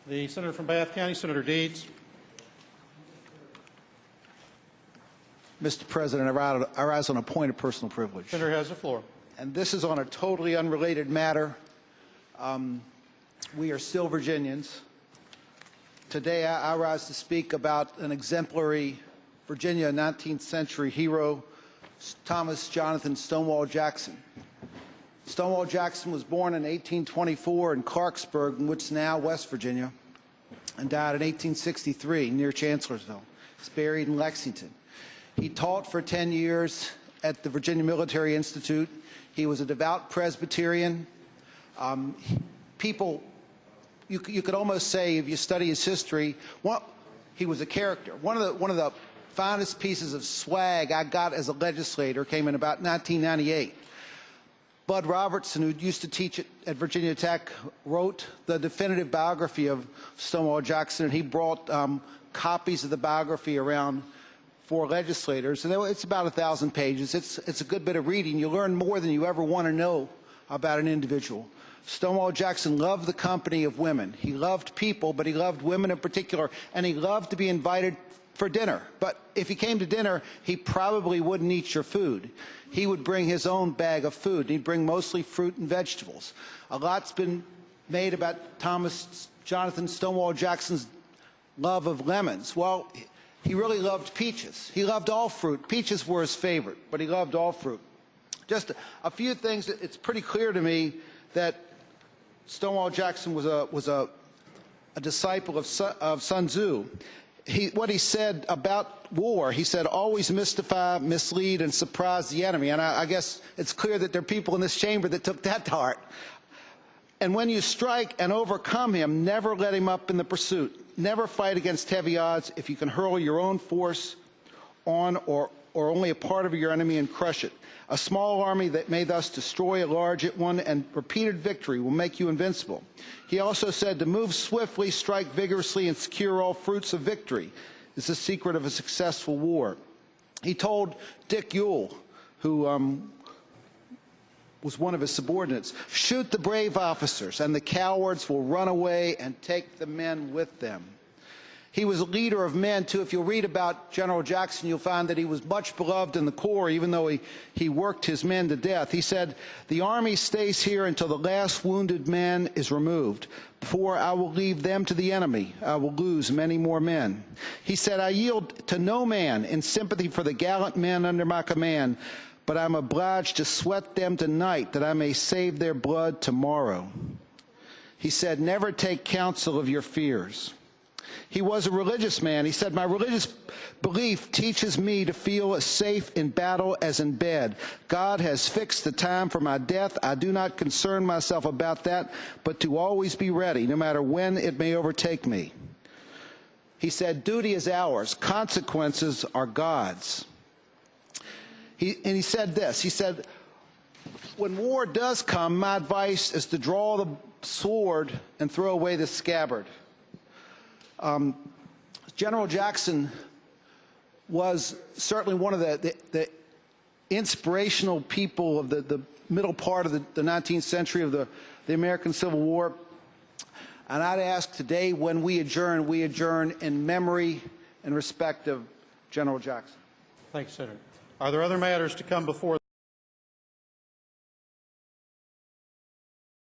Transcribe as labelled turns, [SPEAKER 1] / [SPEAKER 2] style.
[SPEAKER 1] The Senator from Bath County, Senator Deeds.
[SPEAKER 2] Mr. President, I rise on a point of personal privilege.
[SPEAKER 1] Senator has the floor.
[SPEAKER 2] And this is on a totally unrelated matter. We are still Virginians. Today, I rise to speak about an exemplary Virginia 19th century hero, Thomas Jonathan Stonewall Jackson. Stonewall Jackson was born in 1824 in Clarksburg, in which is now West Virginia, and died in 1863 near Chancellorsville. He's buried in Lexington. He taught for 10 years at the Virginia Military Institute. He was a devout Presbyterian. You could almost say, if you study his history, he was a character. One of the finest pieces of swag I got as a legislator came in about 1998. Bud Robertson, who used to teach at Virginia Tech, wrote the definitive biography of Stonewall Jackson, and he brought copies of the biography around for legislators, and it's about 1,000 pages. It's a good bit of reading. You learn more than you ever want to know about an individual. Stonewall Jackson loved the company of women. He loved people, but he loved women in particular, and he loved to be invited for dinner. But if he came to dinner, he probably wouldn't eat your food. He would bring his own bag of food. He'd bring mostly fruit and vegetables. A lot's been made about Thomas Jonathan Stonewall Jackson's love of lemons. Well, he really loved peaches. He loved all fruit. Peaches were his favorite, but he loved all fruit. Just a few things. It's pretty clear to me that Stonewall Jackson was a disciple of Sun Tzu. What he said about war, he said, always mystify, mislead, and surprise the enemy. And I guess it's clear that there are people in this chamber that took that to heart. And when you strike and overcome him, never let him up in the pursuit. Never fight against heavy odds if you can hurl your own force on or only a part of your enemy and crush it. A small army that may thus destroy a large one, and repeated victory will make you invincible. He also said to move swiftly, strike vigorously, and secure all fruits of victory is the secret of a successful war. He told Dick Ewell, who was one of his subordinates, shoot the brave officers, and the cowards will run away and take the men with them. He was a leader of men, too. If you'll read about General Jackson, you'll find that he was much beloved in the Corps, even though he worked his men to death. He said, the Army stays here until the last wounded man is removed. Before I will leave them to the enemy, I will lose many more men. He said, I yield to no man in sympathy for the gallant men under my command, but I'm obliged to sweat them tonight that I may save their blood tomorrow. He said, never take counsel of your fears. He was a religious man. He said, my religious belief teaches me to feel as safe in battle as in bed. God has fixed the time for my death. I do not concern myself about that, but to always be ready, no matter when it may overtake me. He said, duty is ours. Consequences are God's. He said this. He said, when war does come, my advice is to draw the sword and throw away the scabbard. General Jackson was certainly one of the inspirational people of the middle part of the 19th century of the American Civil War. And I'd ask today, when we adjourn in memory and respect of General Jackson.
[SPEAKER 1] Thank you, Senator. Are there other matters to come before